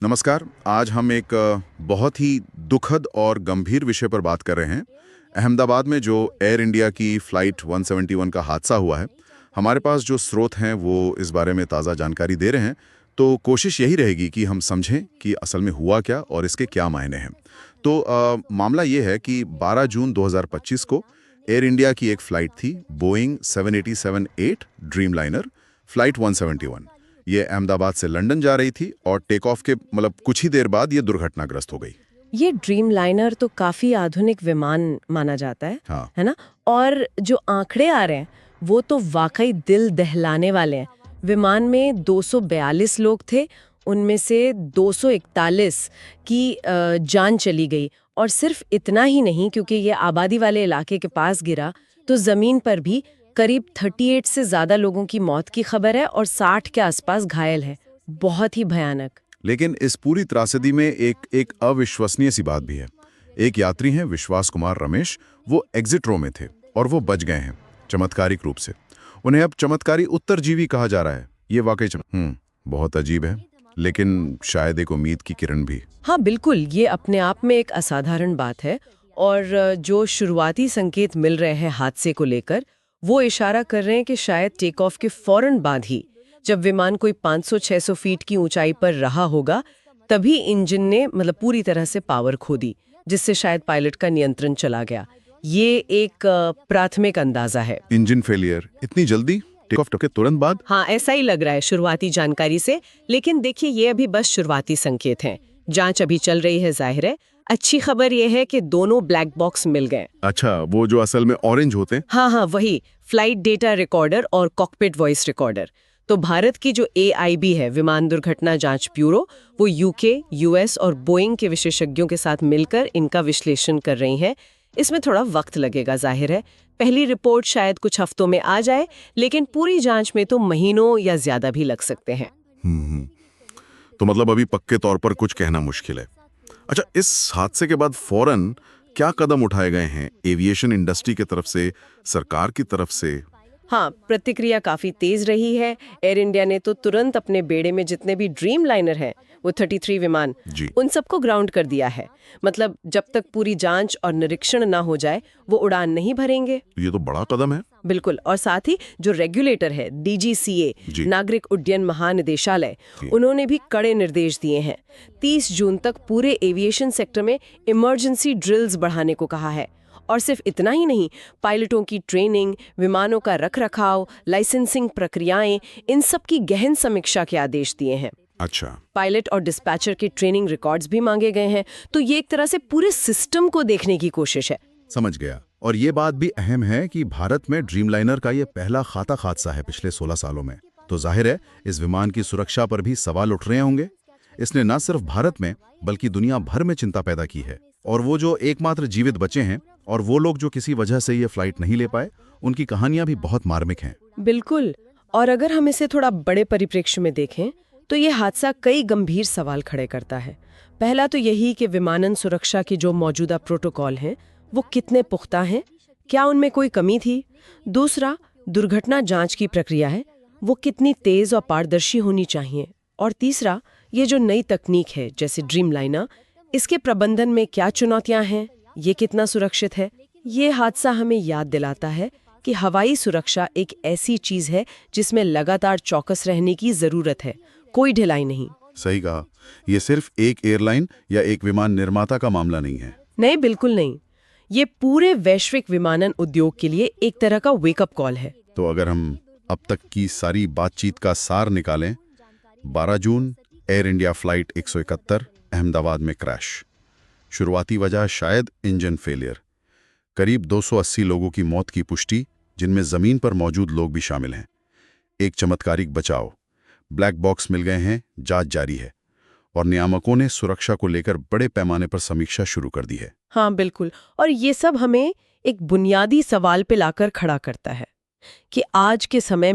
नमस्कार। आज हम एक बहुत ही दुखद और गंभीर विषय पर बात कर रहे हैं। अहमदाबाद में जो एयर इंडिया की फ़्लाइट 171 का हादसा हुआ है, हमारे पास जो स्रोत हैं वो इस बारे में ताज़ा जानकारी दे रहे हैं। तो कोशिश यही रहेगी कि हम समझें कि असल में हुआ क्या और इसके क्या मायने हैं। तो मामला ये है कि 12 जून 2025 को एयर इंडिया की एक फ़्लाइट थी, बोइंग 787-8 ड्रीमलाइनर, फ़्लाइट 171। ये अहमदाबाद से लंदन जा रही थी और टेक ऑफ के कुछ ही देर बाद ये दुर्घटनाग्रस्त हो गई। ये ड्रीम लाइनर तो काफी आधुनिक विमान माना जाता हाँ। है ना। और जो आंकड़े आ रहे हैं वो तो वाकई दिल दहलाने वाले हैं। विमान में 242 लोग थे, उनमें से 241 की जान चली गई। और सिर्फ इतना ही नहीं, क्योंकि ये आबादी वाले इलाके के पास गिरा तो जमीन पर भी करीब 38 से ज्यादा लोगों की मौत की खबर है और 60 के आसपास घायल है। बहुत ही भयानक। लेकिन इस पूरी त्रासदी में एक अविश्वसनीय सी बात भी है। एक यात्री हैं विश्वास कुमार रमेश, वो एग्जिट रो में थे और वो बच गए हैं चमत्कारिक रूप से। उन्हें अब चमत्कारी उत्तरजीवी कहा जा रहा है। ये वाकई बहुत अजीब है, लेकिन शायद एक उम्मीद की किरण भी। हाँ बिल्कुल, ये अपने आप में एक असाधारण बात है। और जो शुरुआती संकेत मिल रहे हैं हादसे को लेकर, वो इशारा कर रहे हैं कि शायद टेक ऑफ के फौरन बाद ही, जब विमान कोई 500-600 फीट की ऊंचाई पर रहा होगा, तभी इंजन ने पूरी तरह से पावर खो दी, जिससे शायद पायलट का नियंत्रण चला गया। ये एक प्राथमिक अंदाजा है। इंजन फेलियर इतनी जल्दी, टेक ऑफ के तुरंत बाद? हाँ, ऐसा ही लग रहा है शुरुआती जानकारी से। लेकिन देखिए, ये अभी बस शुरुआती संकेत हैं। जांच अभी चल रही है, जाहिर है। अच्छी खबर यह है कि दोनों ब्लैक बॉक्स मिल गए। अच्छा, वो जो असल में ऑरेंज होते हैं? हाँ, वही फ्लाइट डेटा रिकॉर्डर और कॉकपिट वॉइस रिकॉर्डर। तो भारत की जो AIB है, विमान दुर्घटना जांच ब्यूरो, वो UK, US और बोइंग के विशेषज्ञों के साथ मिलकर इनका विश्लेषण कर रही है। इसमें थोड़ा वक्त लगेगा, जाहिर है। पहली रिपोर्ट शायद कुछ हफ्तों में आ जाए, लेकिन पूरी जांच में तो महीनों या ज्यादा भी लग सकते हैं। तो अभी पक्के तौर पर कुछ कहना मुश्किल है। अच्छा, इस हादसे के बाद फौरन क्या कदम उठाए गए हैं एविएशन इंडस्ट्री की तरफ से, सरकार की तरफ से? हाँ, प्रतिक्रिया काफी तेज रही है। एयर इंडिया ने तो तुरंत अपने बेड़े में जितने भी ड्रीम लाइनर हैं, वो 33 विमान, उन सबको ग्राउंड कर दिया है। जब तक पूरी जांच और निरीक्षण ना हो जाए, वो उड़ान नहीं भरेंगे। ये तो बड़ा कदम है। बिल्कुल। और साथ ही जो रेगुलेटर है, DGCA, नागरिक उड्डयन महानिदेशालय, उन्होंने भी कड़े निर्देश दिए हैं। 30 जून तक पूरे एविएशन सेक्टर में इमरजेंसी ड्रिल्स बढ़ाने को कहा है। और सिर्फ इतना ही नहीं, पायलटों की ट्रेनिंग, विमानों का रखरखाव, लाइसेंसिंग प्रक्रियाएं, इन सब की गहन समीक्षा के आदेश दिए हैं। अच्छा। पायलट और डिस्पैचर के ट्रेनिंग रिकॉर्ड्स भी मांगे गए हैं। तो ये एक तरह से पूरे सिस्टम को देखने की कोशिश है। समझ गया। और ये बात भी अहम है कि भारत में ड्रीमलाइनर का ये पहला घातक हादसा है पिछले 16 सालों में। तो जाहिर है इस विमान की सुरक्षा पर भी सवाल उठ रहे होंगे। इसने न सिर्फ भारत में बल्कि दुनिया भर में चिंता पैदा की है। और वो जो एकमात्र जीवित बचे हैं और वो लोग जो किसी वजह से ये फ्लाइट नहीं ले पाए, उनकी कहानियां भी बहुत मार्मिक हैं। बिल्कुल। और अगर हम इसे थोड़ा बड़े परिप्रेक्ष्य में देखें तो ये हादसा कई गंभीर सवाल खड़े करता है। पहला तो यही कि विमानन सुरक्षा की जो मौजूदा प्रोटोकॉल हैं, वो कितने पुख्ता हैं, क्या उनमें कोई कमी थी? दूसरा, दुर्घटना जांच की प्रक्रिया है, वो कितनी तेज और पारदर्शी होनी चाहिए? और तीसरा, ये जो नई तकनीक है जैसे ड्रीमलाइनर, इसके प्रबंधन में क्या चुनौतियां हैं, ये कितना सुरक्षित है? ये हादसा हमें याद दिलाता है कि हवाई सुरक्षा एक ऐसी चीज है जिसमें लगातार चौकस रहने की जरूरत है, कोई ढिलाई नहीं। सही कहा। ये सिर्फ एक एयरलाइन या एक विमान निर्माता का मामला नहीं है। नहीं, बिल्कुल नहीं। ये पूरे वैश्विक विमानन उद्योग के लिए एक तरह का वेकअप कॉल है। तो अगर हम अब तक की सारी बातचीत का सार निकालें, 12 जून एयर इंडिया फ्लाइट 171 अहमदाबाद में क्रैश। शुरुआती वजह शायद इंजन फेलियर। करीब 280 लोगों की मौत की पुष्टि, जिनमें जमीन पर मौजूद लोग भी शामिल हैं। एक चमत्कारिक बचाव। ब्लैक बॉक्स मिल गए हैं, जांच जारी है और नियामकों ने सुरक्षा को लेकर बड़े पैमाने पर समीक्षा शुरू कर दी है। हाँ बिल्कुल। और ये सब हमें एक बुनियादी सवाल पे लाकर खड़ा करता है कि आज के समय